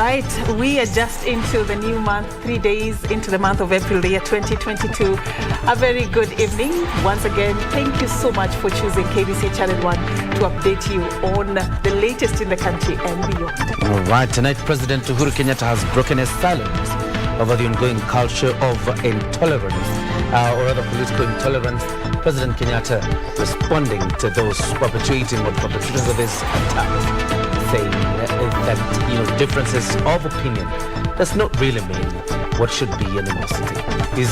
right, we are just into the new month, 3 days into the month of April, the year 2022. A very good evening. Once again, thank you so much for choosing KBC Channel 1 to update you on the latest in the country and beyond. All right, tonight President Uhuru Kenyatta has broken his silence over the ongoing culture of intolerance, or rather political intolerance. President Kenyatta responding to those perpetrating or perpetrators of his attacks, saying that differences of opinion does not really mean what should be animosity. This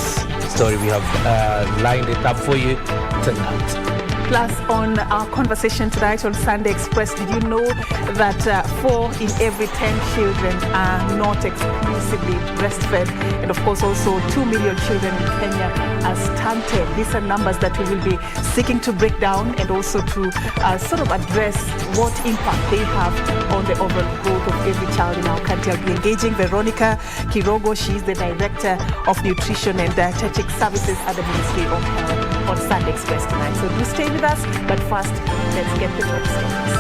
story we have lined it up for you tonight. Plus, on our conversation tonight on Sunday Express, did you know that 4 in every 10 children are not exclusively breastfed? And of course, also 2 million children in Kenya are stunted. These are numbers that we will be seeking to break down and also to sort of address what impact they have on the overall growth of every child in our country. I'll be engaging Veronica Kirogo. She is the Director of Nutrition and Dietetic Services at the Ministry of Health on Sunday Express tonight. So do stay with us, but first, let's get the top stories.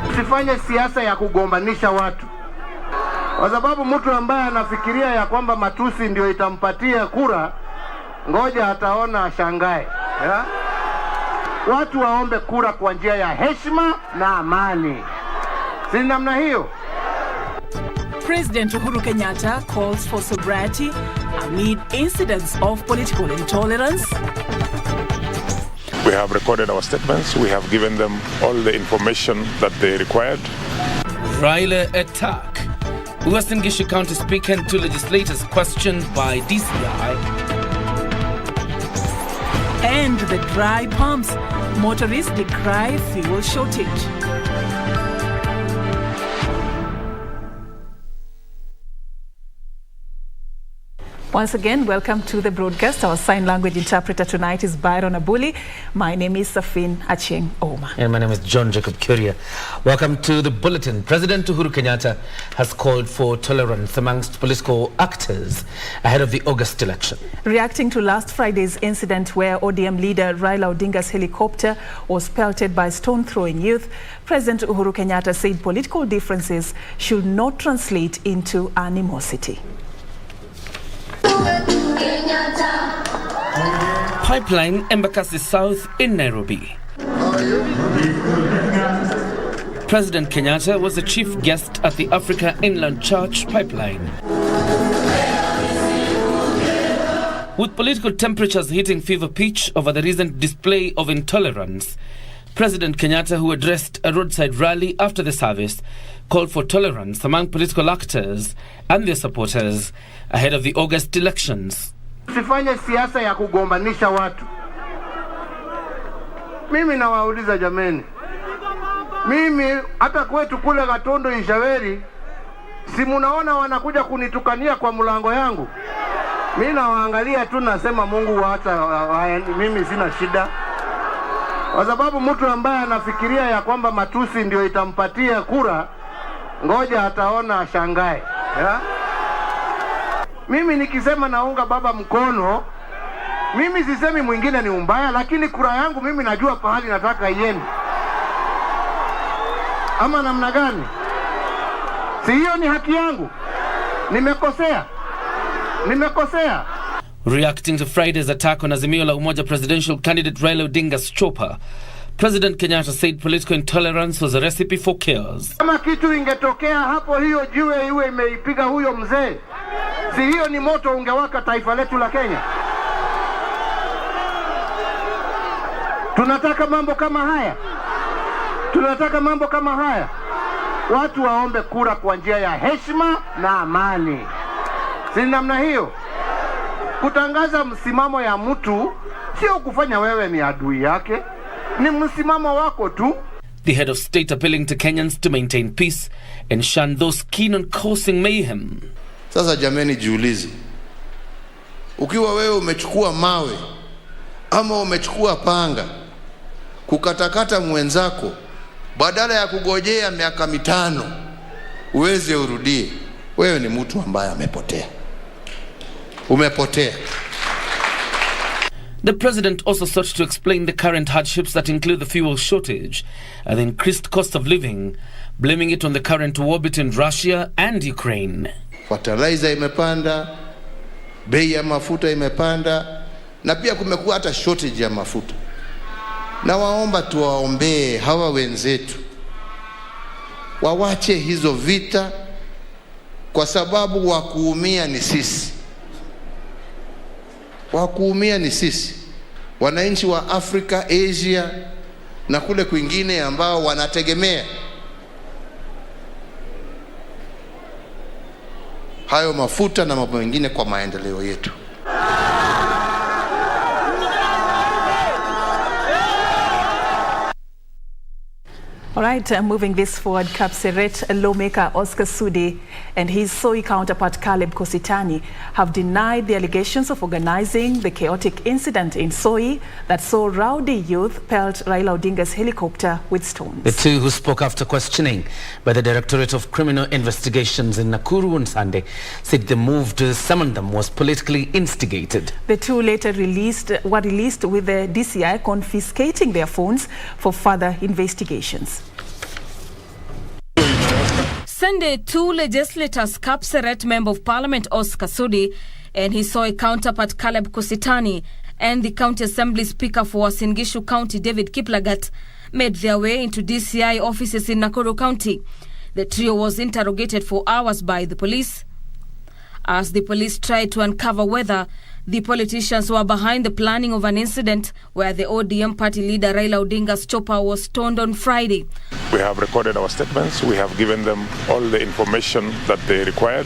Usifanye siasa ya kugombanisha watu, kwa sababu mtu ambaye anafikiria ya kwamba matusi ndio itampatia kura, ngoja ataona ashangae. Watu waombe kura kwa njia ya heshima na amani, si namna hiyo. President Uhuru Kenyatta calls for sobriety amid incidents of political intolerance. We have recorded our statements. We have given them all the information that they required. Raila attack. Western Gishu County Speaker and 2 legislators questioned by DCI. And the dry pumps. Motorists decry fuel shortage. Once again, welcome to the broadcast. Our sign language interpreter tonight is Byron Abuli. My name is Serfine Achieng. And my name is John Jacob Kioria. Welcome to the bulletin. President Uhuru Kenyatta has called for tolerance amongst political actors ahead of the August election. Reacting to last Friday's incident where ODM leader Raila Odinga's helicopter was pelted by stone-throwing youth, President Uhuru Kenyatta said political differences should not translate into animosity. Pipeline Embakasi South in Nairobi. President Kenyatta was the chief guest at the Africa Inland Church pipeline. With political temperatures hitting fever pitch over the recent display of intolerance, President Kenyatta, who addressed a roadside rally after the service, called for tolerance among political actors and their supporters ahead of the August elections. Usifanye siasa ya kugombanisha watu. Mimi nawauliza jameni. Mimi hata kwetu kule Gatondo Ishaweri, si munaona wanakuja kunitukania kwa mlango yangu. Mimi nawaangalia tu nasema Mungu waacha, mimi sina shida. Kwa sababu mtu ambaye anafikiria ya kwamba matusi ndio itampatia kura, ngoja ataona ashangae. Mimi nikisema naunga baba mkono, mimi sisemi mwingine ni umbaya, lakini kura yangu mimi najua pahali nataka iende. Ama namna gani? Si hiyo ni haki yangu? Nimekosea? Reacting to Friday's attack on Azimio la Umoja presidential candidate Raila Odinga's chopper, President Kenyatta said political intolerance was a recipe for chaos. Kama kitu ingetokea hapo, hiyo jiwe iwe imeipiga huyo mzee, si hiyo ni moto ungewaka taifa letu la Kenya? Tunataka mambo kama haya? Watu waombe kura kwa njia ya heshima na amani, si namna hiyo. Kutangaza msimamo ya mtu sio kufanya wewe ni adui yake, ni msimamo wako tu. The head of state appealing to Kenyans to maintain peace and shun those keen on causing mayhem. Sasa jameni, jiulize, ukiwa wewe umechukua mawe ama umechukua panga kukatakata mwenzako, badala ya kugojea miaka 5 uweze urudie, wewe ni mtu ambaye amepotea. Umepotea. The president also sought to explain the current hardships that include the fuel shortage and the increased cost of living, blaming it on the current war between Russia and Ukraine. Fertilizer imepanda, bei ya mafuta imepanda, na pia kumekuwa hata shortage ya mafuta. Na waomba tuwaombee hawa wenzetu wawache hizo vita, kwa sababu wakuumia ni sisi. Wakuumia ni sisi, wananchi wa Afrika, Asia na kule kwingine ambao wanategemea hayo mafuta na mambo mengine kwa maendeleo yetu. All right, moving this forward, Kapseret lawmaker Oscar Sudi and his Soi counterpart Caleb Kositany have denied the allegations of organizing the chaotic incident in Soi that saw rowdy youth pelt Raila Odinga's helicopter with stones. The two, who spoke after questioning by the Directorate of Criminal Investigations in Nakuru on Sunday, said the move to summon them was politically instigated. The two later were released with the DCI confiscating their phones for further investigations. Sunday, two legislators, Kapseret Member of Parliament Oscar Sudi and his Soi counterpart Caleb Kositany, and the County Assembly Speaker for Uasin Gishu County David Kiplagat, made their way into DCI offices in Nakuru County. The trio was interrogated for hours by the police, as the police tried to uncover whether the politicians were behind the planning of an incident where the ODM party leader Raila Odinga's chopper was stoned on Friday. We have recorded our statements. We have given them all the information that they required.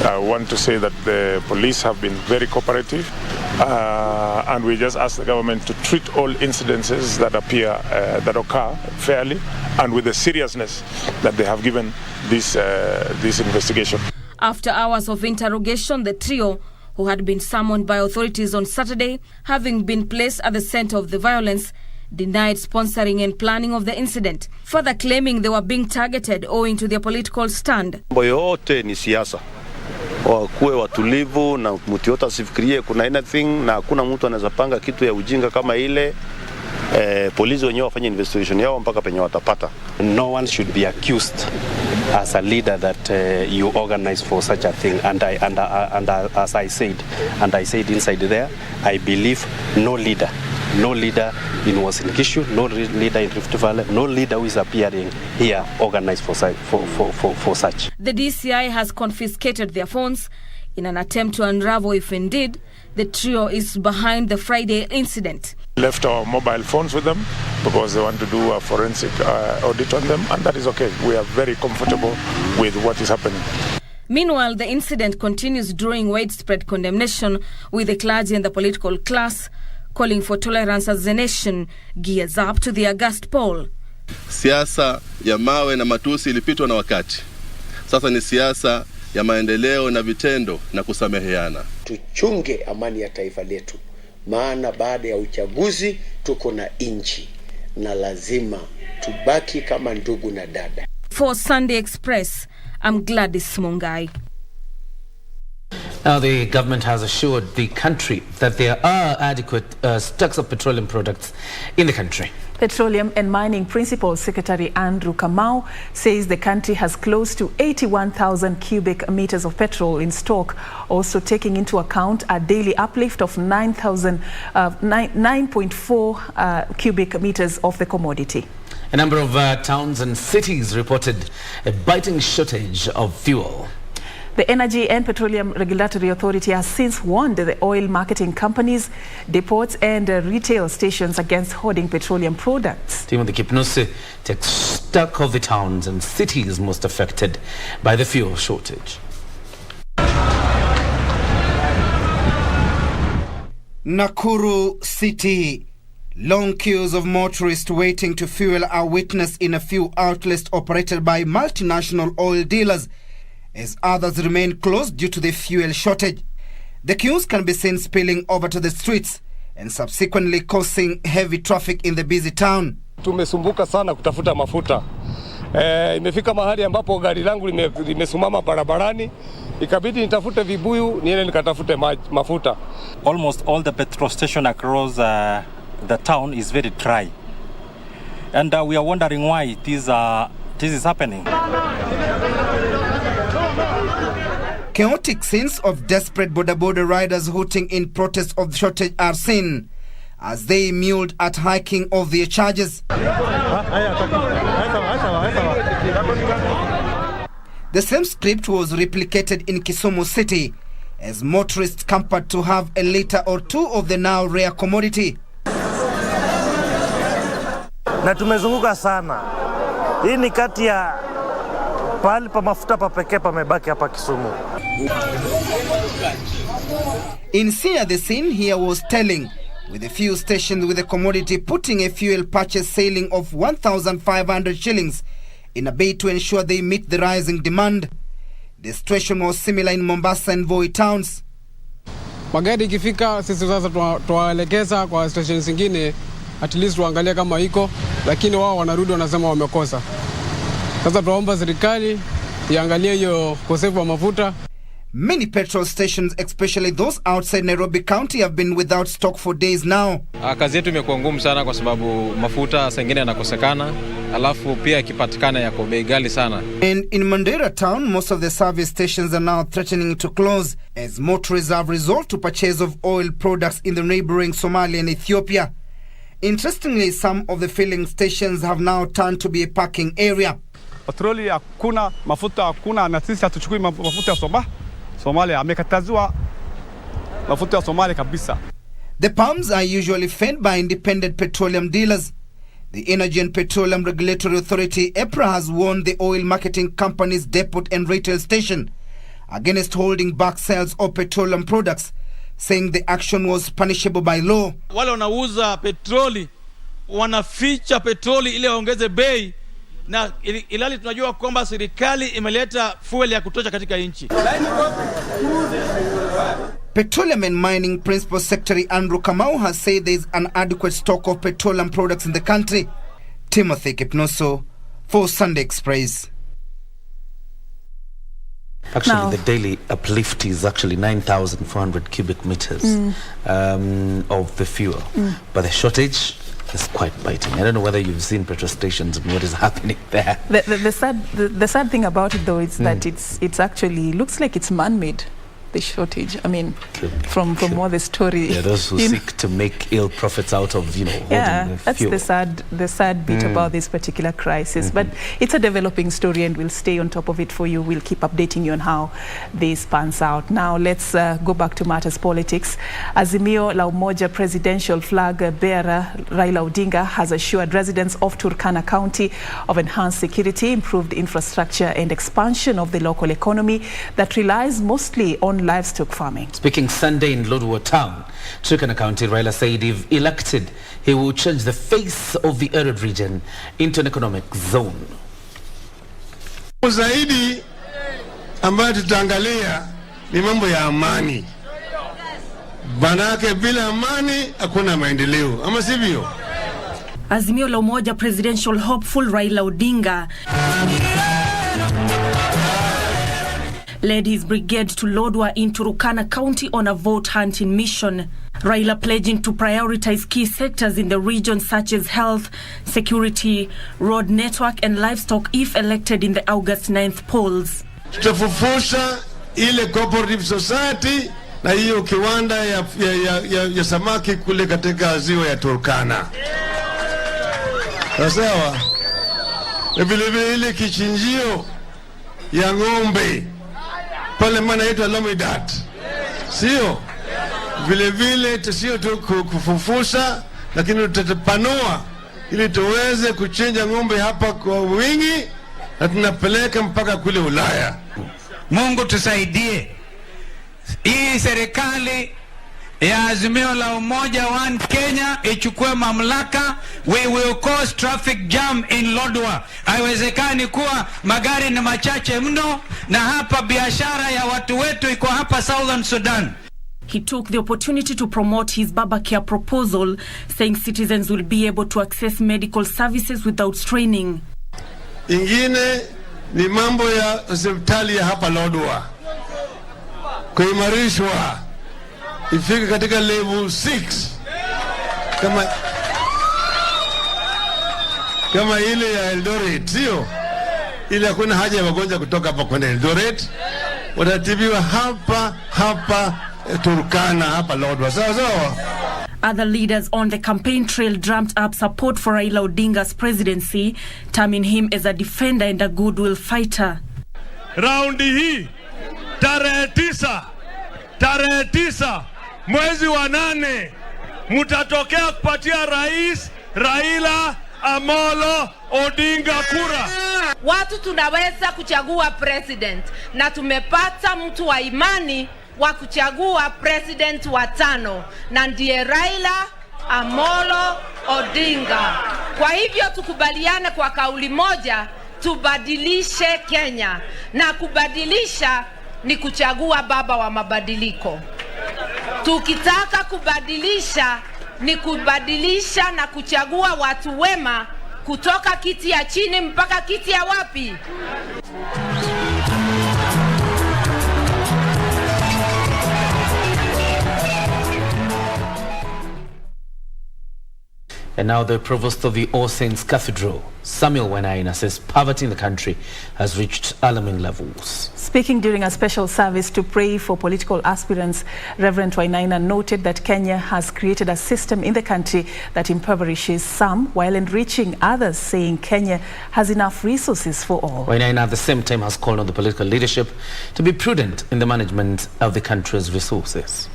I want to say that the police have been very cooperative, and we just ask the government to treat all incidences that occur fairly and with the seriousness that they have given this investigation. After hours of interrogation, the trio, who had been summoned by authorities on Saturday, having been placed at the center of the violence, denied sponsoring and planning of the incident, further claiming they were being targeted owing to their political stand. Mambo yote ni siasa. Wakuwe watulivu na mtu yote asifikirie kuna anything, na hakuna mtu anaweza panga kitu ya ujinga kama ile. Polisi wenyewe wafanye investigation yao mpaka penye watapata. No one should be accused as a leader that you organize for such a thing, and as I said inside there, I believe no leader in Uasin Gishu, no leader in Rift Valley, no leader who is appearing here organized for such. The DCI has confiscated their phones in an attempt to unravel if indeed the trio is behind the Friday incident. Left our mobile phones with them because they want to do a forensic audit on them, and that is okay. We are very comfortable with what is happening. Meanwhile, the incident continues drawing widespread condemnation, with the clergy and the political class calling for tolerance as the nation gears up to the August poll. Siasa ya mawe na matusi ilipitwa na wakati. Sasa ni siasa ya maendeleo na vitendo na kusameheana. Tuchunge amani ya taifa letu, maana baada ya uchaguzi tuko na inchi na lazima tubaki kama ndugu na dada. For Sunday Express, I'm Gladys Mungai. Now, the government has assured the country that there are adequate stocks of petroleum products in the country. Petroleum and Mining Principal Secretary Andrew Kamau says the country has close to 81,000 cubic meters of petrol in stock, also taking into account a daily uplift of 9.4 cubic meters of the commodity. A number of towns and cities reported a biting shortage of fuel. The Energy and Petroleum Regulatory Authority has since warned the oil marketing companies, depots and retail stations against hoarding petroleum products. Timothy Kipnuse takes stock of the towns and cities most affected by the fuel shortage. Nakuru City. Long queues of motorists waiting to fuel are witnessed in a few outlets operated by multinational oil dealers, as others remain closed due to the fuel shortage. The queues can be seen spilling over to the streets and subsequently causing heavy traffic in the busy town. Tumesumbuka sana kutafuta mafuta. Imefika mahali ambapo gari langu limesimama barabarani, ikabidi nitafute vibuyu niende nikatafute mafuta. Almost all the petrol station across the town is very dry. And we are wondering why this is happening. Chaotic scenes of desperate border riders hooting in protest of the shortage are seen as they mewed at hiking of their charges. The same script was replicated in Kisumu City as motorists camped to have a liter or two of the now rare commodity. Na tumezunguka sana. Hii ni kati ya pahali pa mafuta pa pekee pamebaki hapa Kisumu. In Sia, the scene here was telling, with a few stations with the commodity putting a fuel purchase ceiling of 1,500 shillings in a bid to ensure they meet the rising demand. The situation was similar in Mombasa and Voi towns. Magari ikifika sisi sasa tuwaelekeza kwa stations zingine, at least tuangalie kama iko, lakini wao wanarudi wanasema wamekosa. Sasa tuomba serikali iangalie hiyo ukosefu wa mafuta. Many petrol stations, especially those outside Nairobi County, have been without stock for days now. Kazi yetu imekuwa ngumu sana kwa sababu mafuta sengine yanakosekana, alafu pia ikipatikana yako bei ghali sana. And in Mandera town, most of the service stations are now threatening to close as motorists have resolved to purchase of oil products in the neighboring Somalia and Ethiopia. Interestingly, some of the filling stations have now turned to be a parking area. Petroli hakuna, mafuta hakuna, na sisi hatuchukui mafuta ya Somalia. Amekatazwa mafuta ya Somalia kabisa. The pumps are usually fed by independent petroleum dealers. The Energy and Petroleum Regulatory Authority, EPRA, has warned the oil marketing companies, depot and retail station against holding back sales of petroleum products, saying the action was punishable by law. Wale wanauza petroli wanaficha petroli ile waongeze bei, na ilali tunajua kwamba serikali imeleta fuel ya kutosha katika nchi. Petroleum and Mining Principal Secretary Andrew Kamau has said there is an adequate stock of petroleum products in the country. Timothy Kipnoso for Sunday Express. Actually, Now, the daily uplift is actually 9,400 cubic meters of the fuel. But the shortage is quite biting. I don't know whether you've seen petrol stations and what is happening there. the sad thing about it, though, is that it's actually looks like it's man-made, the shortage. I mean, from all the story. Yeah, those who seek to make ill profits out of, holding the that's fuel. the sad bit about this particular crisis. But it's a developing story, and we'll stay on top of it for you. We'll keep updating you on how this pans out. Now, let's go back to matters politics. Azimio la Umoja presidential flag bearer Raila Odinga has assured residents of Turkana County of enhanced security, improved infrastructure, and expansion of the local economy that relies mostly on livestock farming. Speaking Sunday in Lodwar town, Turkana County, Raila said if elected, he will change the face of the arid region into an economic zone. Zaidi ambayo tutaangalia ni mambo ya amani. Banake bila amani hakuna maendeleo, ama sivyo? Azimio la Umoja presidential hopeful Raila Odinga led his brigade to Lodwar in Turkana County on a vote hunting mission. Raila pledging to prioritize key sectors in the region such as health, security, road network and livestock if elected in the August 9th polls. Tutafufusha ile cooperative society na hiyo kiwanda ya samaki kule katika ziwa ya Turkana. Sawa. Vile vile ile kichinjio ya ng'ombe pale maana yetu Lomidat. Sio? Vile vile tusio tu kufufusha, lakini tutapanua ili tuweze kuchinja ng'ombe hapa kwa wingi na tunapeleka mpaka kule Ulaya. Mungu tusaidie. Hii serikali ya Azimio la Umoja One Kenya ichukue mamlaka. We will cause traffic jam in Lodwar. Haiwezekani kuwa magari ni machache mno na hapa biashara ya watu wetu iko hapa Southern Sudan. He took the opportunity to promote his Baba Care proposal, saying citizens will be able to access medical services without straining. Ingine ni mambo ya hospitali ya hapa Lodwar kuimarishwa ifike katika level 6 kama ile ya Eldoret, sio ile. Hakuna haja ya wagonjwa kutoka hapa kwenda Eldoret, watatibiwa hapa Turkana, hapa Lodwar. Sawa. Other leaders on the campaign trail drummed up support for Raila Odinga's presidency, terming him as a defender and a goodwill fighter. Raundi hii tarehe 9 mwezi wa 8 mutatokea kupatia Rais Raila Amolo Odinga kura. Watu tunaweza kuchagua president na tumepata mtu wa imani wa kuchagua president wa 5 na ndiye Raila Amolo Odinga. Kwa hivyo tukubaliane kwa kauli moja, tubadilishe Kenya, na kubadilisha ni kuchagua baba wa mabadiliko. Tukitaka kubadilisha ni kubadilisha na kuchagua watu wema kutoka kiti ya chini mpaka kiti ya wapi? And now the provost of the All Saints Cathedral, Samuel Wenaina, says poverty in the country has reached alarming levels. Speaking during a special service to pray for political aspirants, Reverend Wenaina noted that Kenya has created a system in the country that impoverishes some while enriching others, saying Kenya has enough resources for all. Wenaina at the same time has called on the political leadership to be prudent in the management of the country's resources.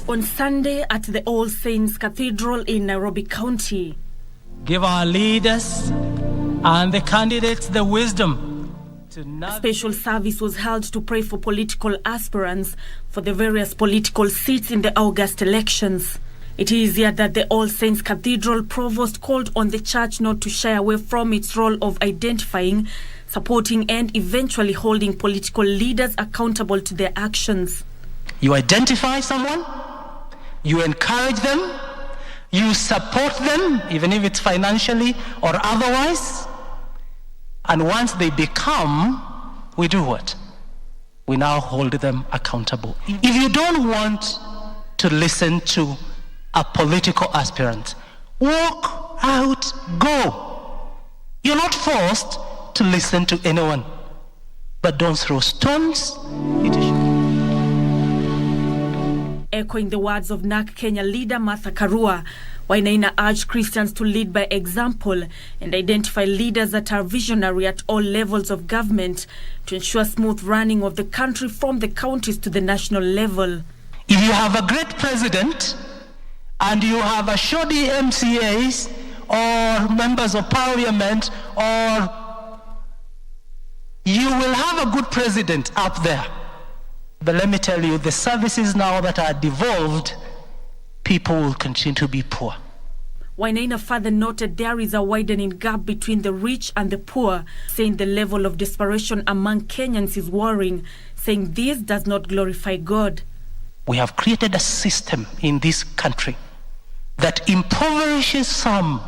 On Sunday at the All Saints Cathedral in Nairobi County, give our leaders and the candidates the wisdom to a special service was held to pray for political aspirants for the various political seats in the August elections. It is here that the All Saints Cathedral provost called on the church not to shy away from its role of identifying, supporting and eventually holding political leaders accountable to their actions. You identify someone, you encourage them, you support them, even if it's financially or otherwise. And once they become, we do what? We now hold them accountable. If you don't want to listen to a political aspirant, walk out, go. You're not forced to listen to anyone, but don't throw stones. Echoing the words of NARC Kenya leader Martha Karua, Wenaina urged Christians to lead by example and identify leaders that are visionary at all levels of government to ensure smooth running of the country from the counties to the national level. If you have a great president and you have a shoddy MCAs or members of parliament, or you will have a good president up there. But let me tell you, the services now that are devolved, people will continue to be poor. Wenaina further noted there is a widening gap between the rich and the poor, saying the level of desperation among Kenyans is worrying, saying this does not glorify God. We have created a system in this country that impoverishes some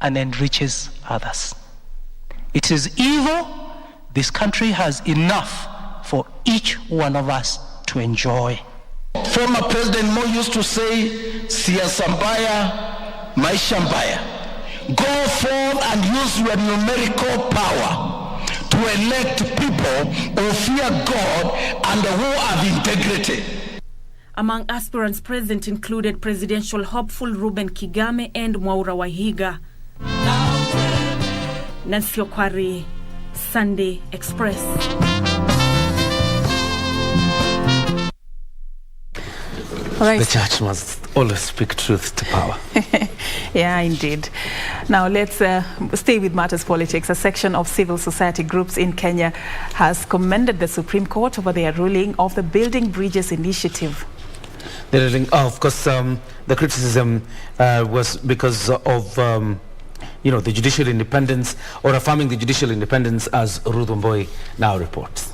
and enriches others. It is evil. This country has enough for each one of us to enjoy. Former President Mo used to say, siasa mbaya, maisha mbaya. Go forth and use your numerical power to elect people who fear God and who have integrity. Among aspirants present included presidential hopeful Ruben Kigame and Mwaura Wahiga. Nancy Okwari, Sunday Express. Right. The church must always speak truth to power. Yeah, indeed. Now let's stay with matters politics. A section of civil society groups in Kenya has commended the Supreme Court over their ruling of the Building Bridges initiative. The ruling, of course, the criticism was because of the judicial independence, or affirming the judicial independence, as Ruth Wamboi now reports.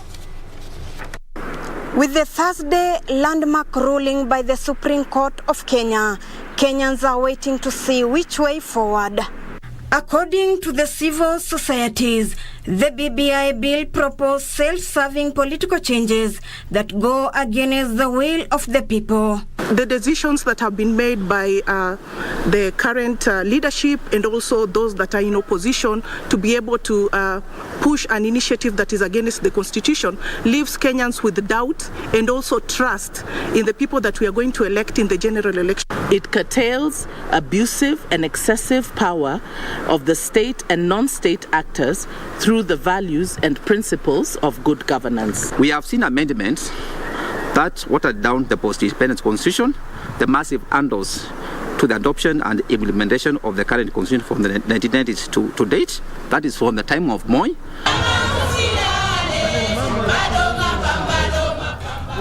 With the Thursday landmark ruling by the Supreme Court of Kenya, Kenyans are waiting to see which way forward. According to the civil societies, the BBI bill proposed self-serving political changes that go against the will of the people. The decisions that have been made by the current leadership and also those that are in opposition to be able to push an initiative that is against the Constitution leaves Kenyans with doubt and also trust in the people that we are going to elect in the general election. It curtails abusive and excessive power of the state and non-state actors through the values and principles of good governance. We have seen amendments that watered down the post-independence constitution, the massive handles to the adoption and implementation of the current constitution from the 1990s to date. That is from the time of Moi.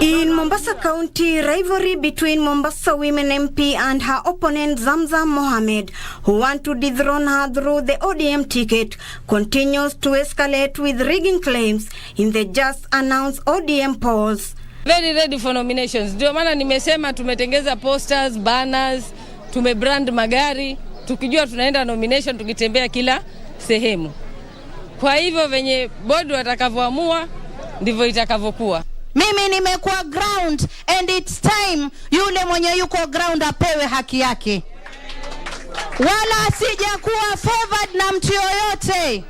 In Mombasa County, rivalry between Mombasa Women MP and her opponent Zamzam Mohamed, who want to dethrone her through the ODM ticket, continues to escalate with rigging claims in the just announced ODM polls. Very ready for nominations. Ndio maana nimesema tumetengeza posters, banners, tumebrand magari, tukijua tunaenda nomination tukitembea kila sehemu. Kwa hivyo venye board watakavyoamua ndivyo itakavyokuwa. Mimi nimekuwa ground and it's time yule mwenye yuko ground apewe haki yake. Wala asije kuwa favored na mtu yoyote.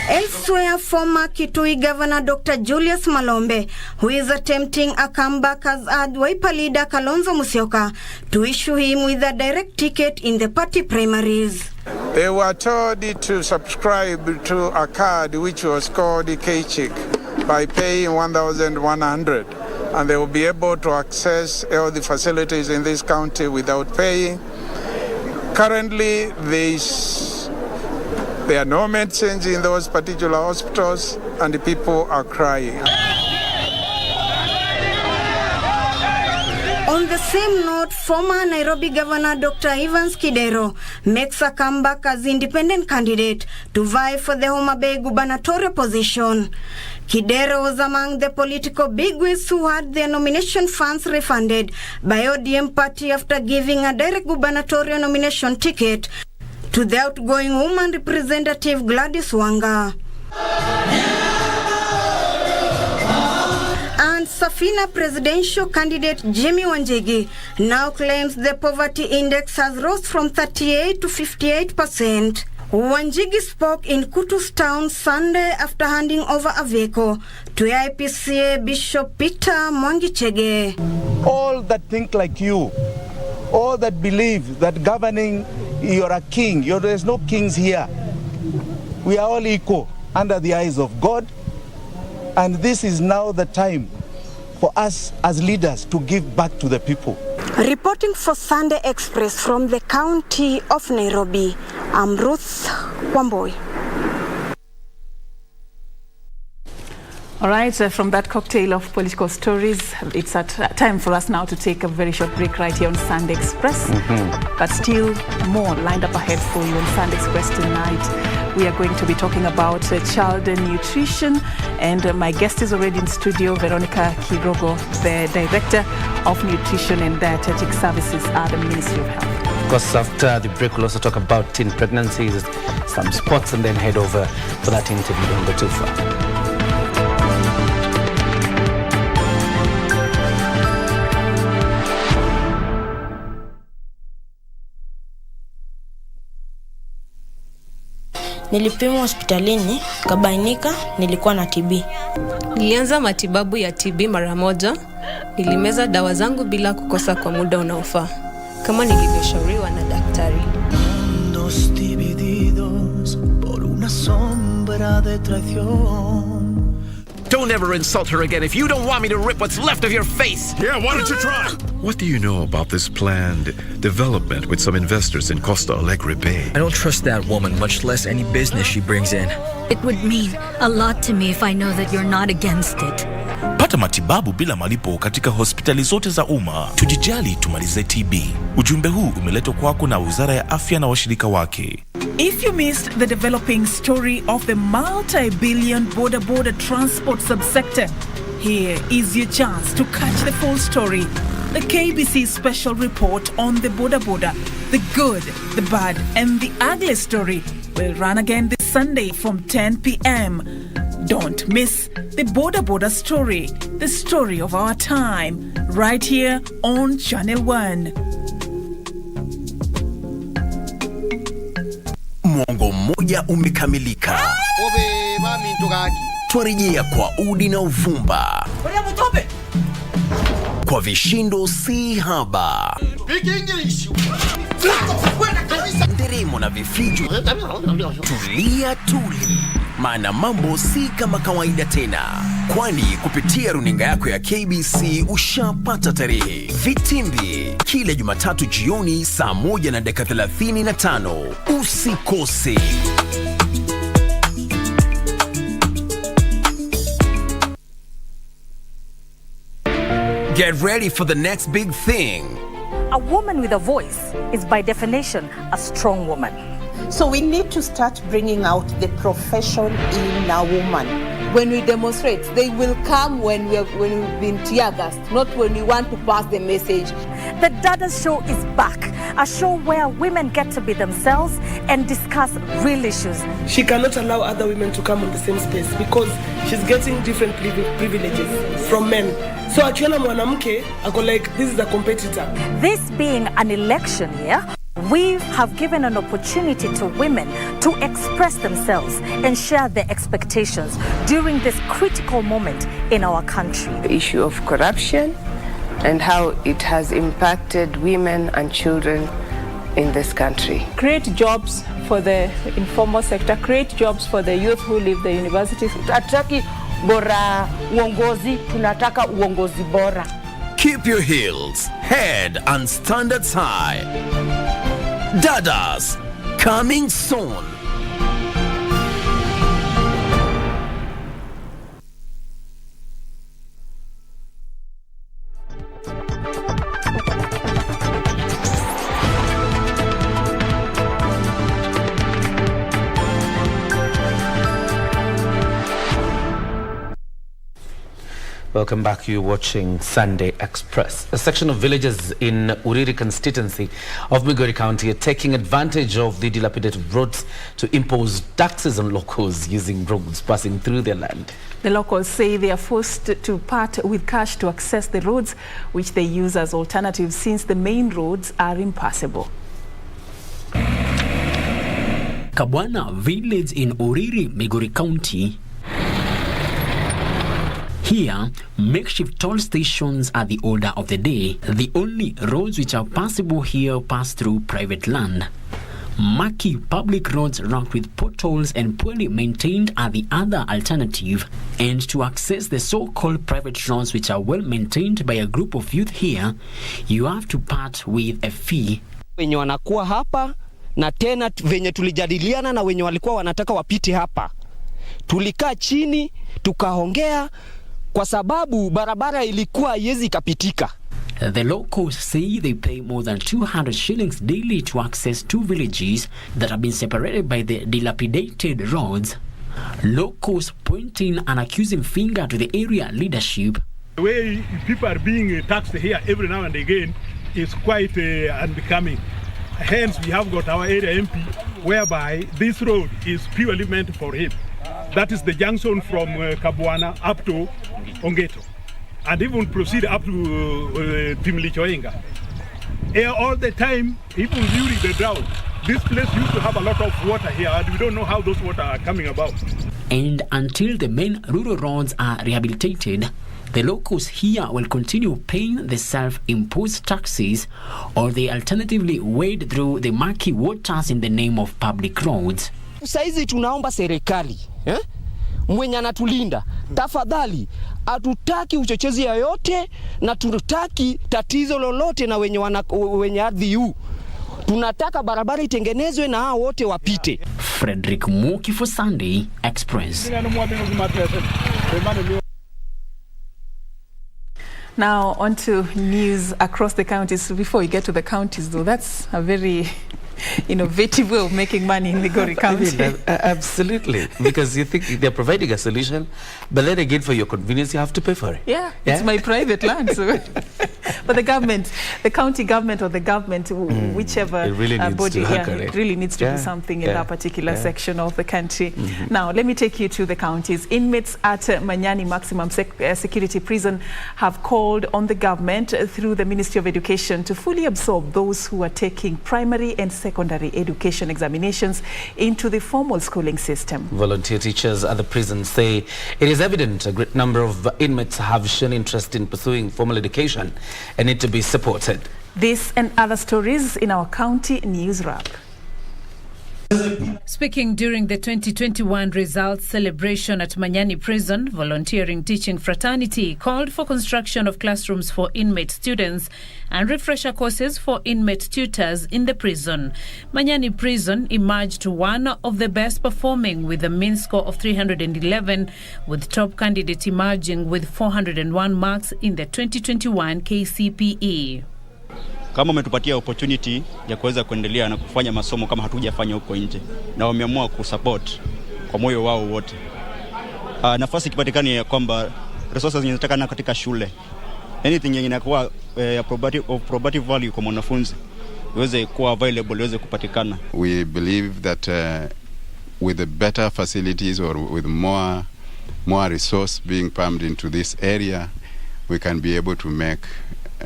Elsewhere, former Kitui Governor Dr. Julius Malombe, who is attempting a comeback, has urged Wiper leader Kalonzo Musyoka to issue him with a direct ticket in the party primaries. They were told to subscribe to a card which was called KCHIC by paying 1,100, and they will be able to access all the facilities in this county without paying. Currently, there are no medicines in those particular hospitals, and the people are crying. On the same note, former Nairobi Governor Dr. Evans Kidero makes a comeback as independent candidate to vie for the Homa Bay gubernatorial position. Kidero was among the political bigwigs who had their nomination funds refunded by ODM party after giving a direct gubernatorial nomination ticket to the outgoing woman representative Gladys Wanga. And Serfine presidential candidate Jimmy Wanjigi now claims the poverty index has rose from 38 to 58%. Wanjigi spoke in Kutus town Sunday after handing over a vehicle to IPCA Bishop Peter Mwangichege. All that think like you, all that believe that governing, you're a king. There's no kings here. We are all equal under the eyes of God, and this is now the time for us as leaders to give back to the people. Reporting for Sunday Express from the county of Nairobi, I'm Ruth Wamboi. All right, from that cocktail of political stories, it's time for us now to take a very short break right here on Sunday Express. But still more lined up ahead for you on Sunday Express tonight. We are going to be talking about child nutrition, and my guest is already in studio, Veronica Kirogo, the Director of Nutrition and Dietetic Services at the Ministry of Health. Of course, after the break, we'll also talk about teen pregnancies, some sports, and then head over for that interview. Don't go too far. Nilipimwa hospitalini, kabainika nilikuwa na TB. Nilianza matibabu ya TB mara moja. Nilimeza dawa zangu bila kukosa kwa muda unaofaa, kama nilivyoshauriwa na daktari. Mundos divididos por una sombra de traición. Don't ever insult her again if you don't want me to rip what's left of your face. Yeah, why don't you try? What do you know about this planned development with some investors in Costa Alegre Bay? I don't trust that woman, much less any business she brings in. It would mean a lot to me if I know that you're not against it. Pata matibabu bila malipo katika hospitali zote za umma. Tujijali, tumalize TB. Ujumbe huu umeletwa kwako na Wizara ya Afya na washirika wake. If you missed the developing story of the multi-billion border transport subsector, here is your chance to catch the full story. The KBC special report on the Boda Boda, the good, the bad and the ugly story will run again this Sunday from 10 p.m. Don't miss the Boda Boda story, the story of our time, right here on Channel 1. Mwongo mmoja umekamilika. Twarejea kwa udi na uvumba. Kwa vishindo si haba. Nderemo na vifijo. Tulia tuli. Maana mambo si kama kawaida tena. Kwani kupitia runinga yako ya KBC ushapata tarehe. Vitimbi kila Jumatatu jioni saa 1:35. Usikose. Get ready for the next big thing. A woman with a voice is by definition a strong woman. So we need to start bringing out the profession in a woman. When we demonstrate, they will come when we've been tear gassed, not when we want to pass the message. The Dada's Show is back, a show where women get to be themselves and discuss real issues. She cannot allow other women to come in the same space because she's getting different privileges from men. So akiona mwanamke, I go like, this is a competitor. This being an election year, we have given an opportunity to women to express themselves and share their expectations during this critical moment in our country. The issue of corruption and how it has impacted women and children in this country. Create jobs for the informal sector, create jobs for the youth who leave the universities. Hatutaki bora uongozi, tunataka uongozi bora. Keep your heels, head and standards high. Dadas, coming soon. Welcome back. You're watching Sunday Express. A section of villages in Uriri constituency of Migori County are taking advantage of the dilapidated roads to impose taxes on locals using roads passing through their land. The locals say they are forced to part with cash to access the roads, which they use as alternatives since the main roads are impassable. Kabwana village in Uriri, Migori County. Here, makeshift toll stations are the order of the day. The only roads which are passable here pass through private land. Murky public roads rocked with potholes and poorly maintained are the other alternative. And to access the so-called private roads which are well maintained by a group of youth here, you have to part with a fee. Wenye wanakuwa hapa na tena venye tulijadiliana na wenye walikuwa wanataka wapite hapa. Tulikaa chini, tukaongea kwa sababu barabara ilikuwa haiwezi kapitika. The locals say they pay more than 200 shillings daily to access two villages that have been separated by the dilapidated roads. Locals pointing an accusing finger to the area leadership. The way people are being taxed here every now and again is quite unbecoming. Hence, we have got our area MP, whereby this road is purely meant for him. That is the junction from Kabwana up to Ongeto, and even proceed up to Timlichoenga. All the time, even during the drought, this place used to have a lot of water here, and we don't know how those water are coming about. And until the main rural roads are rehabilitated, the locals here will continue paying the self-imposed taxes, or they alternatively wade through the murky waters in the name of public roads. Saizi tunaomba serikali, mwenye anatulinda, tafadhali, hatutaki uchochezi yoyote na tutaki tatizo lolote na wenye ardhi huu. Tunataka barabara itengenezwe na hao wote wapite. Frederick Muki for Sunday Express. Now on to news across the counties. Before we get to the counties though, that's a very innovative way of making money in Migori County. I mean, absolutely, because you think they're providing a solution, but then again, for your convenience, you have to pay for it. Yeah, it's my private land. So. But the government, the county government or the government, whichever it really needs body, to it really needs to do something in that particular section of the country. Now, let me take you to the counties. Inmates at Manyani Maximum Security Prison have called on the government through the Ministry of Education to fully absorb those who are taking primary and secondary education examinations into the formal schooling system. Volunteer teachers at the prison say it is evident a great number of inmates have shown interest in pursuing formal education and need to be supported. This and other stories in our county news wrap. Speaking during the 2021 results celebration at Manyani Prison, volunteering teaching fraternity called for construction of classrooms for inmate students and refresher courses for inmate tutors in the prison. Manyani Prison emerged one of the best performing with a mean score of 311, with top candidate emerging with 401 marks in the 2021 KCPE. Kama umetupatia opportunity ya kuweza kuendelea na kufanya masomo kama hatujafanya huko nje, na wameamua kusupport kwa moyo wao wote. Nafasi ikipatikana ya kwamba resources zinatakana katika shule, anything yenye inakuwa probative value kwa mwanafunzi iweze kuwa available, iweze kupatikana. We believe that with the better facilities or with more resource being pumped into this area, we can be able to make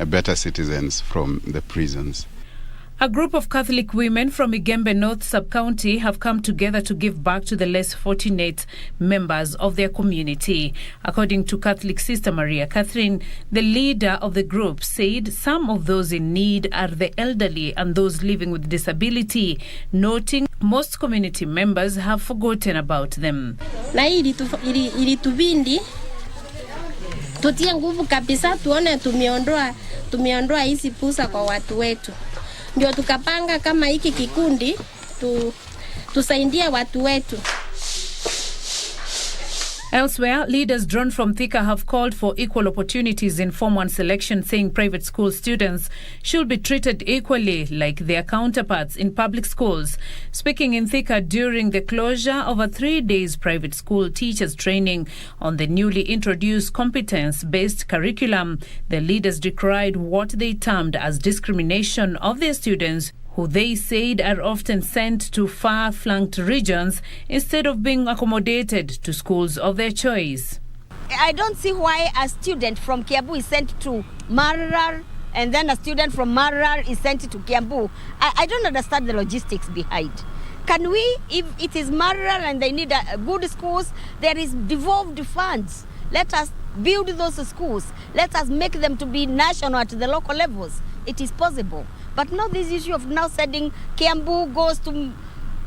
better citizens from the prisons. A group of Catholic women from Igembe North Sub-County have come together to give back to the less fortunate members of their community. According to Catholic Sister Maria Catherine, the leader of the group said some of those in need are the elderly and those living with disability, noting most community members have forgotten about them. Na ilitubindi tutie nguvu kabisa, tuone tumeondoa hizi pusa kwa watu wetu. Ndio tukapanga kama hiki kikundi tusaidie watu wetu. Elsewhere, leaders drawn from Thika have called for equal opportunities in Form 1 selection, saying private school students should be treated equally like their counterparts in public schools. Speaking in Thika during the closure of a 3-day private school teachers training on the newly introduced competence-based curriculum, the leaders decried what they termed as discrimination of their students, who they said are often sent to far-flanked regions instead of being accommodated to schools of their choice. I don't see why a student from Kiambu is sent to Marrar and then a student from Marrar is sent to Kiambu. I don't understand the logistics behind. Can we, if it is Marrar and they need good schools, there is devolved funds. Let us build those schools. Let us make them to be national at the local levels. It is possible. But not this issue of now sending Kiambu goes to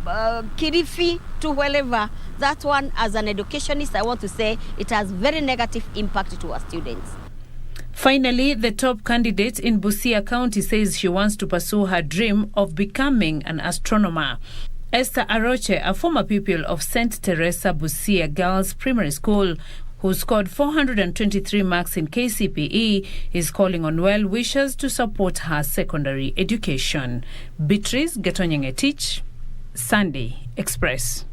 Kirifi to wherever. That one, as an educationist, I want to say it has very negative impact to our students. Finally, the top candidate in Busia County says she wants to pursue her dream of becoming an astronomer. Esther Aroche, a former pupil of St. Teresa Busia Girls Primary School, who scored 423 marks in KCPE, is calling on well-wishers to support her secondary education. Beatrice Getonyenge-Tich, Sunday Express.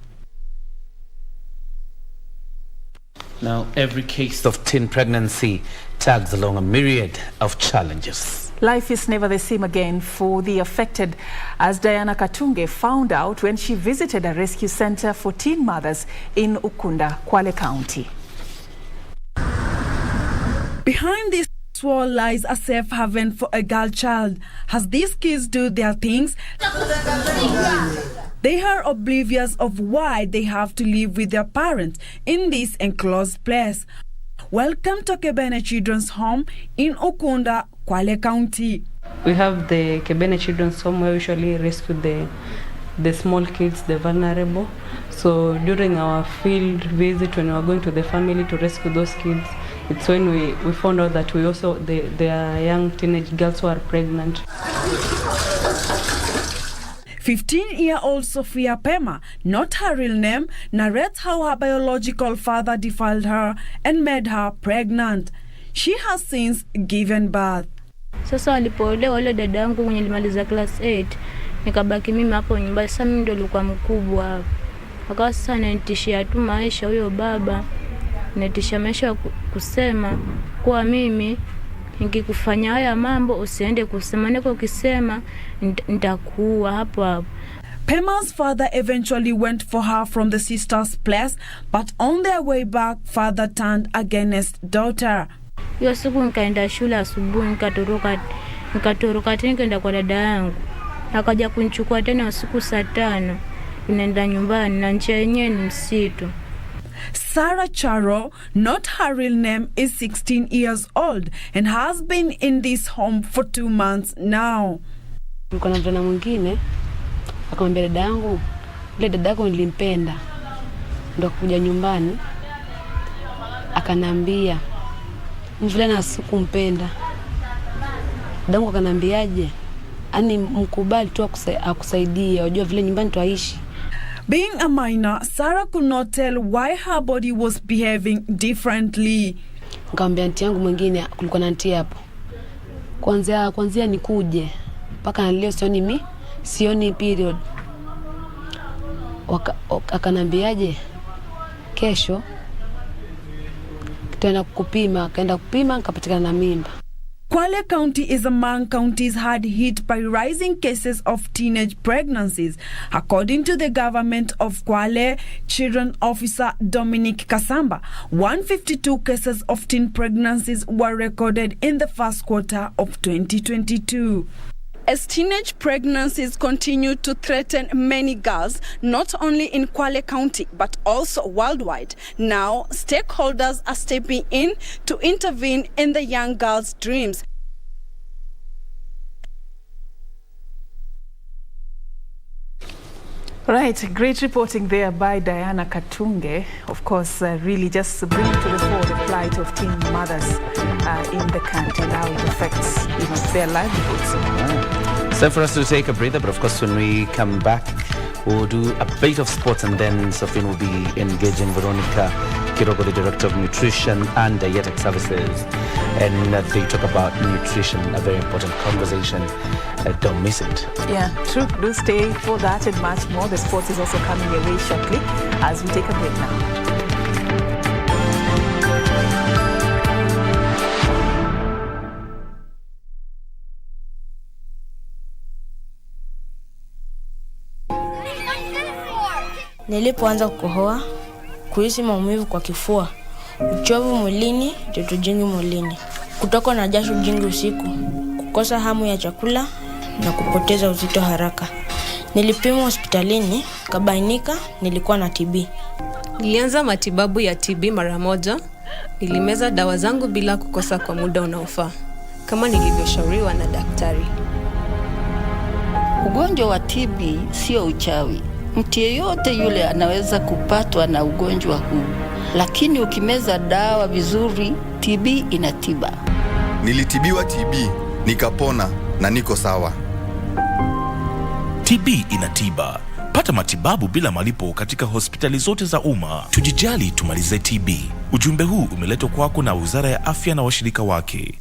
Now, every case of teen pregnancy tags along a myriad of challenges. Life is never the same again for the affected, as Diana Katunge found out when she visited a rescue center for teen mothers in Ukunda, Kwale County. Behind this wall lies a safe haven for a girl child. As these kids do their things, they are oblivious of why they have to live with their parents in this enclosed place. Welcome to Kebene Children's Home in Ukunda, Kwale County. We have the Kebene Children's Home where we usually rescue the small kids, the vulnerable. So during our field visit, when we were going to the family to rescue those kids, it's when we found out that we also, there are young teenage girls who are pregnant. 15-year-old Sophia Pema, not her real name, narrates how her biological father defiled her and made her pregnant. She has since given birth. Sasa walipoolewa wale dada yangu mwenye alimaliza class 8, nikabaki mimi hapo nyumbani. Sasa mimi ndio nilikuwa mkubwa hapo. Akawa sasa ananitishia tu maisha huyo baba. Anatishia maisha kusema kwa mimi nikikufanya haya mambo usiende kusema, niko ukisema nitakuua hapo hapo. Pema's father eventually went for her from the sister's place, but on their way back, father turned against daughter. Hiyo siku nikaenda shule asubuhi, nikatoroka tena nikaenda kwa dada yangu. Akaja kunichukua tena usiku saa 5. Ninaenda nyumbani na njia yenyewe ni msitu. Sarah Charo, not her real name, is 16 years old and has been in this home for 2 months now. Niko na mvulana mwingine akamwambia dada yangu, ile dada yako nilimpenda. Ndio kuja nyumbani akanambia mvulana sikumpenda. Dadangu akanambiaje? Ani mkubali tu akusaidia, unajua vile nyumbani tuaishi. Being a minor, Sarah could not tell why her body was behaving differently. Nikamwambia aunti yangu mwingine, kulikuwa na aunti hapo. Kwanza nikuje mpaka leo sioni period. Akanambiaje? Kesho tutaenda kupima. Akaenda kupima nikapatikana na mimba. Kwale County is among counties hard hit by rising cases of teenage pregnancies. According to the government of Kwale Children Officer Dominic Kasamba, 152 cases of teen pregnancies were recorded in the first quarter of 2022. As teenage pregnancies continue to threaten many girls, not only in Kwale County, but also worldwide, now stakeholders are stepping in to intervene in the young girls' dreams. Right, great reporting there by Diana Katunge. Of course, really just bringing to the fore the plight of teen mothers in the country and how it affects, their livelihoods. Right. So for us to take a breather, but of course when we come back, we'll do a bit of sports, and then Serfine will be engaging Veronica Kirogo, the Director of Nutrition and Dietetic Services, and they talk about nutrition, a very important conversation. Don't miss it. Yeah, true. Do stay for that and much more. The sports is also coming your way shortly as we take a break now. Nilipoanza kukohoa, kuhisi maumivu kwa kifua, uchovu mwilini, joto jingi mwilini, kutokwa na jasho jingi usiku, kukosa hamu ya chakula na kupoteza uzito haraka. Nilipimwa hospitalini, kabainika nilikuwa na TB. Nilianza matibabu ya TB mara moja. Nilimeza dawa zangu bila kukosa kwa muda unaofaa, kama nilivyoshauriwa na daktari. Ugonjwa wa TB sio uchawi. Mtu yeyote yule anaweza kupatwa na ugonjwa huu, lakini ukimeza dawa vizuri, TB inatiba. Nilitibiwa TB, nikapona na niko sawa. TB inatiba. Pata matibabu bila malipo katika hospitali zote za umma. Tujijali, tumalize TB. Ujumbe huu umeletwa kwako na Wizara ya Afya na washirika wake.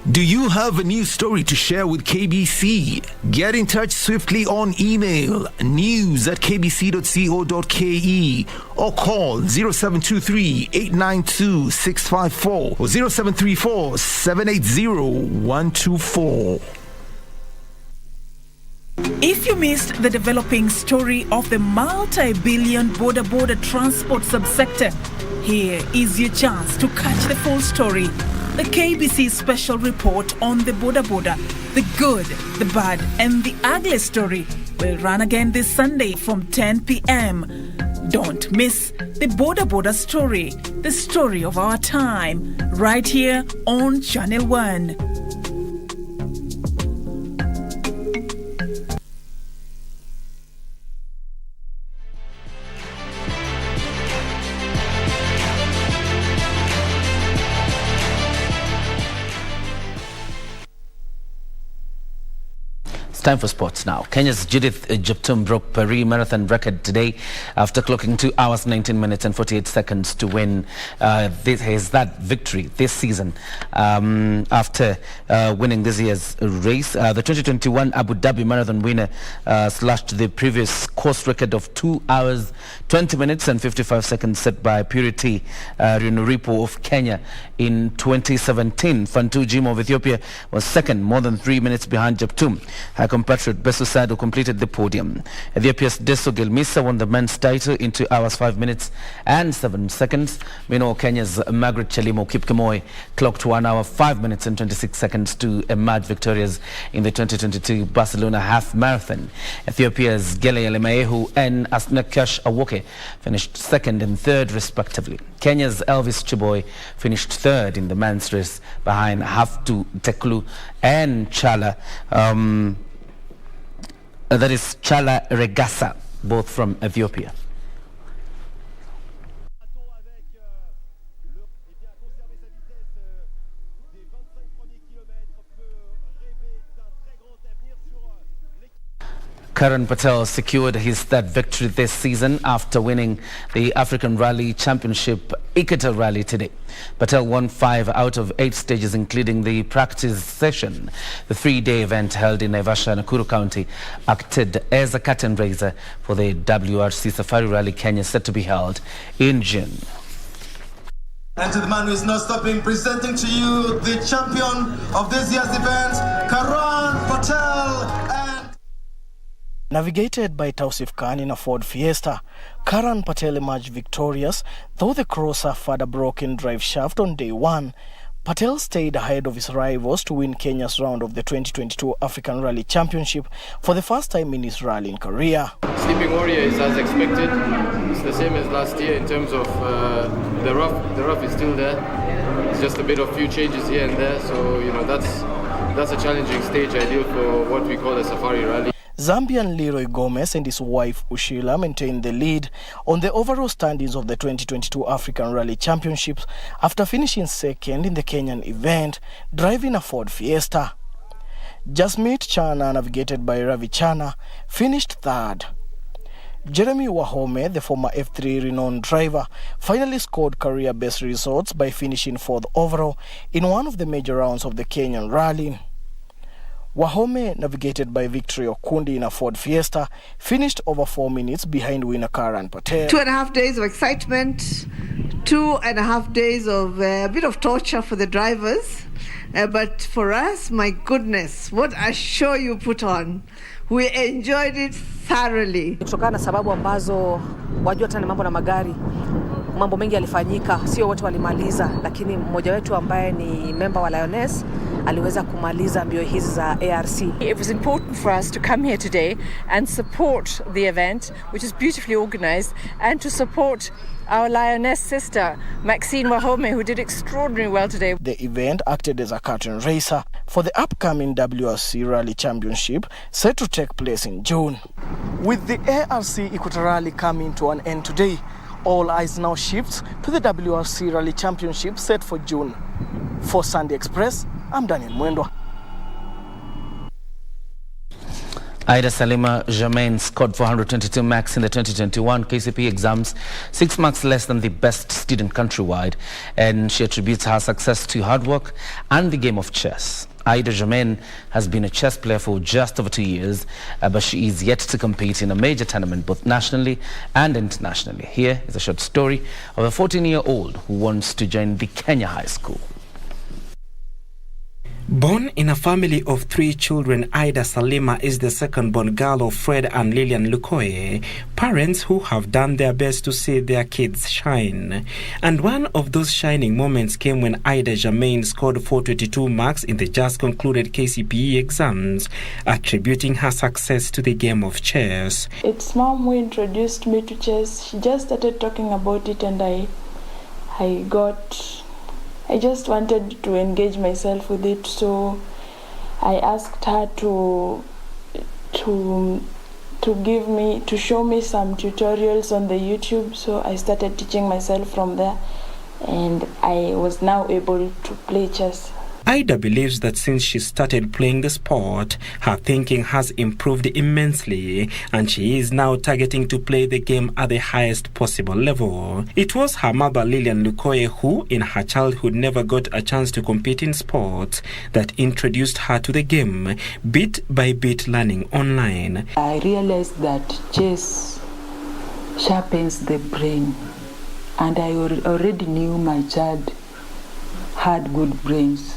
Do you have a news story to share with KBC? Get in touch swiftly on email news@kbc.co.ke or call 0723-892-654 or 0734-780-124. If you missed the developing story of the multi-billion border transport subsector, here is your chance to catch the full story. The KBC special report on the border, the good, the bad and the ugly story will run again this Sunday from 10 p.m. Don't miss the border story, the story of our time, right here on Channel 1. Time for sports now. Kenya's Judith Jeptum broke Paris marathon record today after clocking 2 hours, 19 minutes and 48 seconds to win that victory this season. After winning this year's race, the 2021 Abu Dhabi marathon winner slashed the previous course record of 2 hours, 20 minutes and 55 seconds set by Purity Rinuripo of Kenya in 2017. Fantu Jimo of Ethiopia was second, more than 3 minutes behind Jeptum. Her compatriot Besu Sado completed the podium. Ethiopia's Deso Gelmisa won the men's title in 2 hours, 5 minutes and 7 seconds. Meanwhile, Kenya's Margaret Chelimo Kipkemoi clocked 1 hour, 5 minutes and 26 seconds to emerge victorious in the 2022 Barcelona half marathon. Ethiopia's Gele Yelemayehu and Asnakash Awoke finished second and third respectively. Kenya's Elvis Chiboy finished third in the men's race behind Haftu Teklu and Chala, that is Chala Regasa, both from Ethiopia. Karan Patel secured his third victory this season after winning the African Rally Championship Equator Rally today. Patel won 5 out of 8 stages, including the practice session. The 3-day event held in Naivasha, Nakuru County, acted as a curtain raiser for the WRC Safari Rally Kenya set to be held in June. And to the man who is not stopping, presenting to you the champion of this year's event, Karan Patel. Navigated by Tausif Khan in a Ford Fiesta, Karan Patel emerged victorious, though the cross suffered a broken drive shaft on day 1. Patel stayed ahead of his rivals to win Kenya's round of the 2022 African Rally Championship for the first time in his rallying career. Sleeping Warrior is as expected. It's the same as last year in terms of the rough. The rough is still there. It's just a bit of few changes here and there. So that's a challenging stage, ideal for what we call a safari rally. Zambian Leroy Gomez and his wife Ushila maintained the lead on the overall standings of the 2022 African Rally Championships after finishing second in the Kenyan event, driving a Ford Fiesta. Jasmeet Chana, navigated by Ravi Chana, finished third. Jeremy Wahome, the former F3 renowned driver, finally scored career best results by finishing fourth overall in one of the major rounds of the Kenyan rally. Wahome, navigated by Victory Okundi in a Ford Fiesta, finished over 4 minutes behind winner Karan Patel. 2.5 days of excitement, 2.5 days of a bit of torture for the drivers. But for us, my goodness, what a show you put on. We enjoyed it thoroughly. Kutokana na sababu ambazo wajua tena mambo na magari, mambo mengi yalifanyika, sio wote walimaliza, lakini mmoja wetu ambaye ni member wa Lioness aliweza kumaliza mbio hizi za ARC. It was important for us to come here today and support the event, which is beautifully organized, and to support our Lioness sister, Maxine Wahome, who did extraordinarily well today. The event acted as a curtain raiser for the upcoming WRC Rally Championship set to take place in June. With the ARC Equator Rally coming to an end today, all eyes now shifts to the WRC Rally Championship set for June. For Sunday Express, I'm Daniel Mwendwa. Ida Salima Germain scored 422 marks in the 2021 KCPE exams, 6 marks less than the best student countrywide, and she attributes her success to hard work and the game of chess. Ida Germain has been a chess player for just over 2 years, but she is yet to compete in a major tournament both nationally and internationally. Here is a short story of a 14-year-old who wants to join the Kenya High School. Born in a family of 3 children, Ida Salima is the second-born girl of Fred and Lillian Lukoye, parents who have done their best to see their kids shine. And one of those shining moments came when Ida Germain scored 422 marks in the just concluded KCPE exams, attributing her success to the game of chess. It's mom who introduced me to chess. She just started talking about it and I just wanted to engage myself with it, so I asked her to show me some tutorials on the YouTube. So I started teaching myself from there, and I was now able to play chess. Ida believes that since she started playing the sport, her thinking has improved immensely, and she is now targeting to play the game at the highest possible level. It was her mother Lilian Lukoye who, in her childhood, never got a chance to compete in sports that introduced her to the game, bit by bit learning online. I realized that chess sharpens the brain, and I already knew my child had good brains.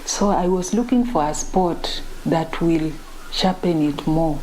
So I was looking for a sport that will sharpen it more.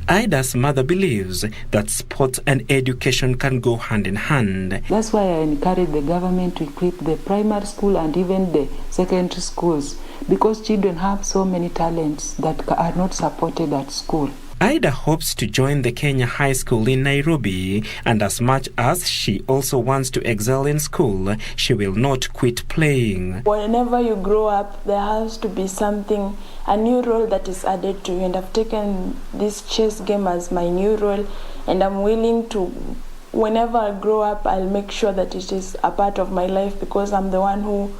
Ida's mother believes that sports and education can go hand in hand. That's why I encourage the government to equip the primary school and even the secondary schools, because children have so many talents that are not supported at school. Ida hopes to join the Kenya High School in Nairobi, and as much as she also wants to excel in school, she will not quit playing. Whenever you grow up, there has to be something, a new role that is added to you, and I've taken this chess game as my new role, and I'm willing to, whenever I grow up, I'll make sure that it is a part of my life, because I'm the one who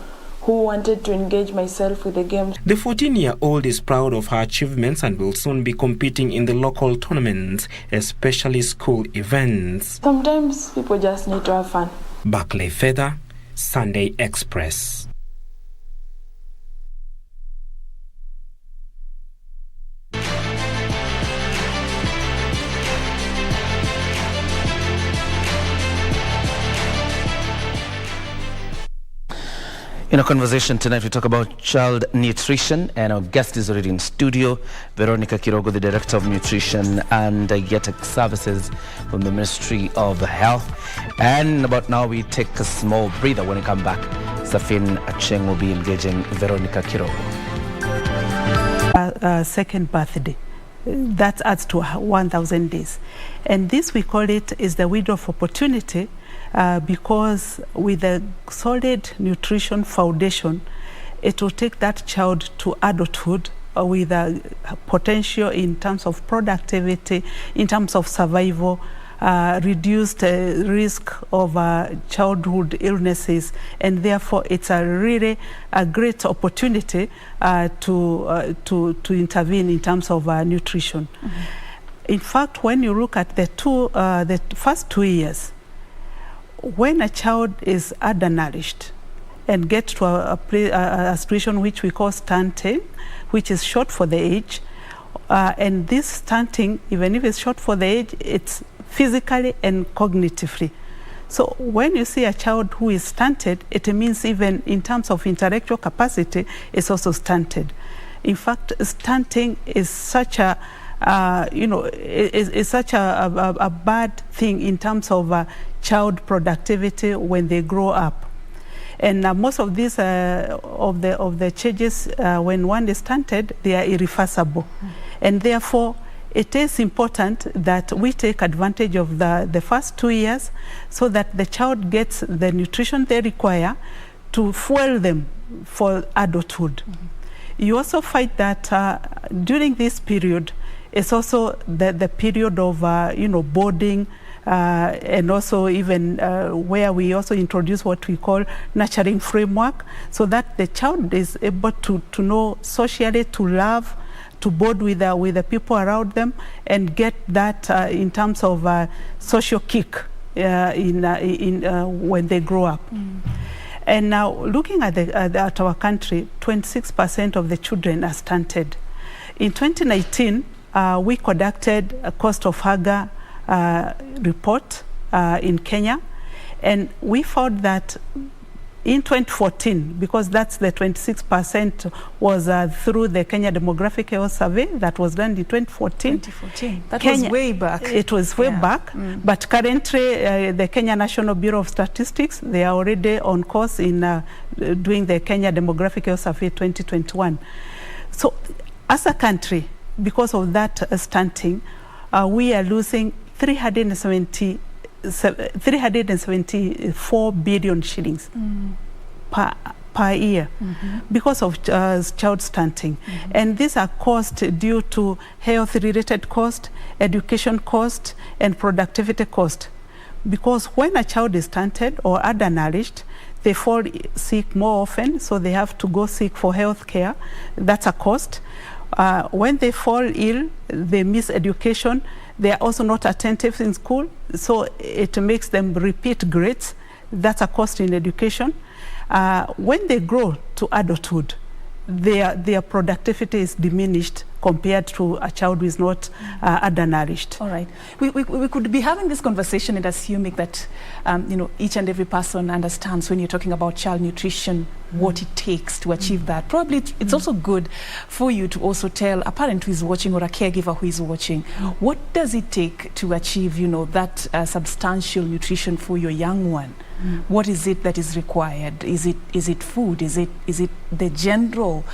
wanted to engage myself with the game. The 14-year-old is proud of her achievements and will soon be competing in the local tournaments, especially school events. Sometimes people just need to have fun. Barclay Feather, Sunday Express. In a conversation tonight, we talk about child nutrition, and our guest is already in studio, Veronica Kirogo, the Director of Nutrition and Dietetic Services from the Ministry of Health. And about now, we take a small breather. When we come back, Serfine Achieng will be engaging Veronica Kirogo. Second birthday, that adds to 1,000 days. And this, we call it, is the window of opportunity, because with a solid nutrition foundation, it will take that child to adulthood with a potential in terms of productivity, in terms of survival, reduced risk of childhood illnesses, and therefore it's a really a great opportunity to intervene in terms of nutrition. Mm-hmm. In fact, when you look at the first 2 years, when a child is undernourished and gets to a situation which we call stunting, which is short for the age, and this stunting, even if it's short for the age, it's physically and cognitively. So when you see a child who is stunted, it means even in terms of intellectual capacity, it's also stunted. In fact, stunting is such a is such a bad thing in terms of child productivity when they grow up. And most of these of the changes, when one is stunted, they are irreversible. Mm. And therefore, it is important that we take advantage of the first 2 years so that the child gets the nutrition they require to fuel them for adulthood. Mm-hmm. You also find that during this period, it's also the period of boarding, and also even where we also introduce what we call nurturing framework, so that the child is able to know socially, to love, to bond with the people around them, and get that in terms of social kick when they grow up. Mm. And now, looking at our country, 26% of the children are stunted. In 2019, we conducted a cost of hunger report in Kenya, and we found that in 2014, because that's the 26% was through the Kenya Demographic Health Survey that was done in 2014. That Kenya, was way back. It was way back, but currently the Kenya National Bureau of Statistics, they are already on course in doing the Kenya Demographic Health Survey 2021. So as a country, because of that stunting, we are losing 374 billion shillings per year because of child stunting. And these are costs due to health-related cost, education cost, and productivity cost. Because when a child is stunted or undernourished, they fall sick more often, so they have to go seek for health care. That's a cost. When they fall ill, they miss education. They are also not attentive in school, so it makes them repeat grades. That's a cost in education. When they grow to adulthood, their productivity is diminished compared to a child who is not undernourished. All right. We could be having this conversation and assuming that each and every person understands when you're talking about child nutrition, what it takes to achieve that. Probably it's also good for you to also tell a parent who is watching or a caregiver who is watching, what does it take to achieve, that substantial nutrition for your young one? What is it that is required? Is it food? Is it the general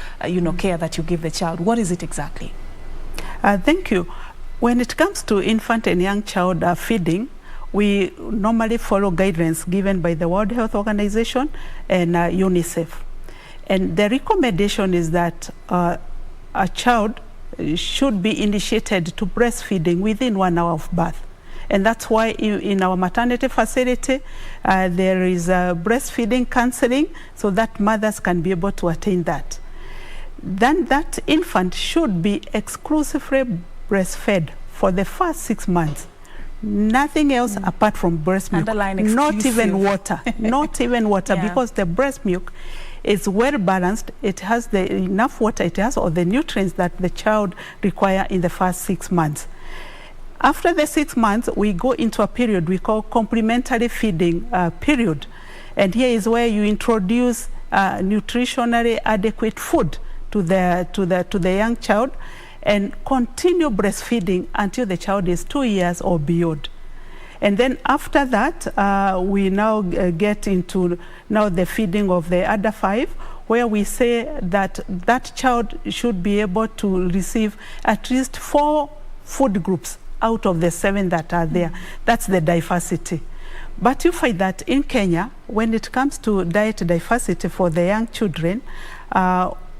care that you give the child? What is it exactly? Thank you. When it comes to infant and young child feeding, we normally follow guidelines given by the World Health Organization and UNICEF. And the recommendation is that a child should be initiated to breastfeeding within 1 hour of birth. And that's why in our maternity facility, there is breastfeeding counseling so that mothers can be able to attain that. Then that infant should be exclusively breastfed for the first 6 months. Nothing else apart from breast milk. Not even water. Not even water, because the breast milk is well balanced. It has enough water, it has all the nutrients that the child requires in the first 6 months. After the 6 months, we go into a period we call complementary feeding period. And here is where you introduce nutritionally adequate food to the young child and continue breastfeeding until the child is 2 years or beyond. And then after that, we now get into the feeding of the other 5, where we say that that child should be able to receive at least 4 food groups out of the 7 that are there. That's the diversity. But you find that in Kenya, when it comes to diet diversity for the young children,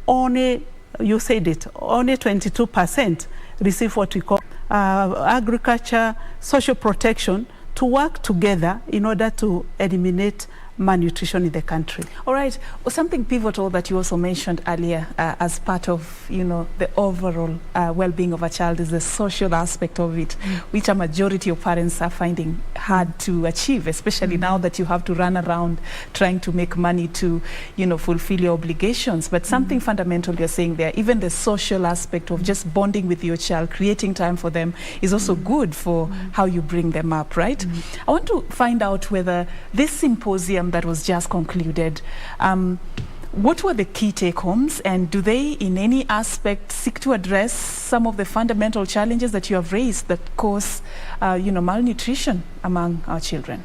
only 22% receive what we call agriculture, social protection, to work together in order to eliminate malnutrition in the country. All right. Well, something pivotal that you also mentioned earlier as part of the overall well-being of a child is the social aspect of it, which a majority of parents are finding hard to achieve, especially now that you have to run around trying to make money to fulfill your obligations. But something fundamental you're saying there, even the social aspect of just bonding with your child, creating time for them, is also good for how you bring them up, right? I want to find out whether this symposium that was just concluded, what were the key take-homes, and do they in any aspect seek to address some of the fundamental challenges that you have raised that cause malnutrition among our children?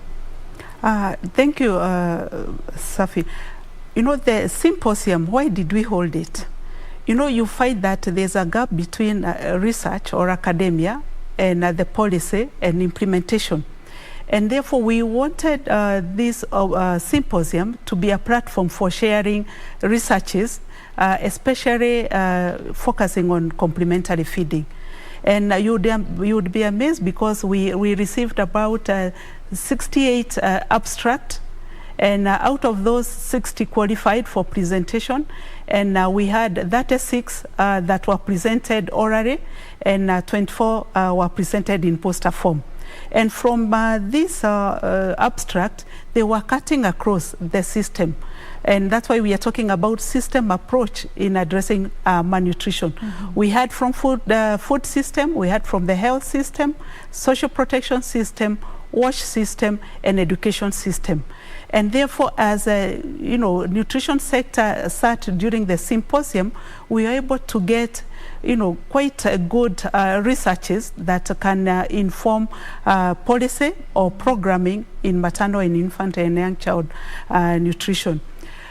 Thank you, Safi. The symposium, why did we hold it? You find that there's a gap between research or academia and the policy and implementation. And therefore, we wanted this symposium to be a platform for sharing researches, especially focusing on complementary feeding. And you would be amazed because we received about 68 abstracts, and out of those 60 qualified for presentation, and we had 36 that were presented orally, and 24 were presented in poster form. And from this abstract, they were cutting across the system. And that's why we are talking about system approach in addressing malnutrition. We had from food system, we had from the health system, social protection system, wash system, and education system. And therefore, as a nutrition sector sat during the symposium, we were able to get quite good researches that can inform policy or programming in maternal and infant and young child nutrition.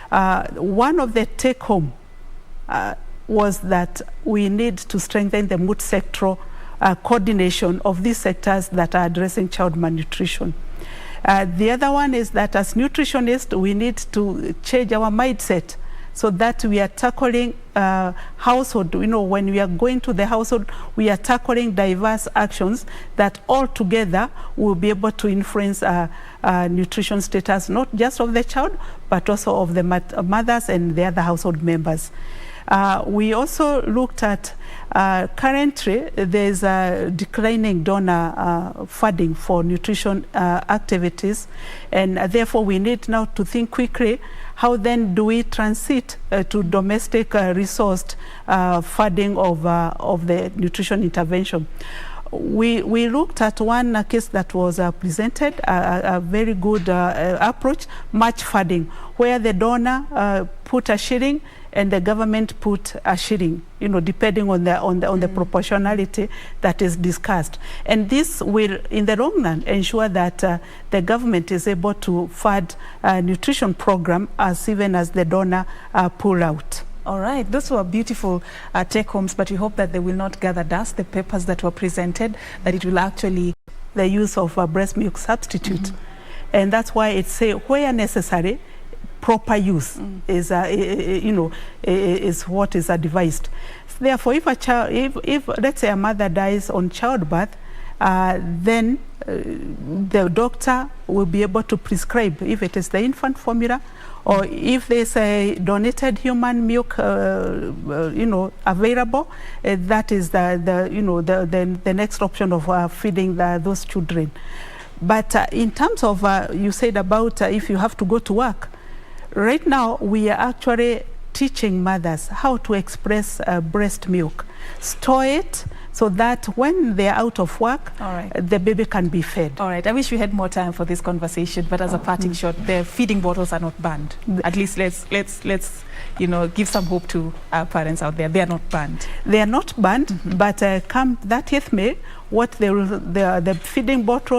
One of the take-home was that we need to strengthen the multi-sectoral coordination of these sectors that are addressing child malnutrition. The other one is that as nutritionists, we need to change our mindset so that we are tackling household. When we are going to the household, we are tackling diverse actions that all together will be able to influence nutrition status, not just of the child, but also of the mothers and the other household members. We also looked at currently there's a declining donor funding for nutrition activities, and therefore we need now to think quickly, how then do we transit to domestic resourced funding of the nutrition intervention. We looked at one case that was presented, a very good approach, match funding, where the donor put a shilling and the government put a shilling, depending on the proportionality that is discussed. And this will, in the long run, ensure that the government is able to fund a nutrition program even as the donor pull out. All right, those were beautiful take-homes, but we hope that they will not gather dust, the papers that were presented, that it will actually... The use of breast milk substitute. And that's why it say where necessary, proper use is what is advised. Therefore, if a child, if let's say a mother dies on childbirth, then the doctor will be able to prescribe, if it is the infant formula, or if there's a donated human milk, available, that is the next option of feeding those children. But in terms of you said about if you have to go to work. Right now, we are actually teaching mothers how to express breast milk, store it so that when they're out of work, the baby can be fed. All right, I wish we had more time for this conversation, but as a parting shot, the feeding bottles are not banned. At least let's give some hope to our parents out there. They are not banned. They are not banned, but come 30th May, what the feeding bottles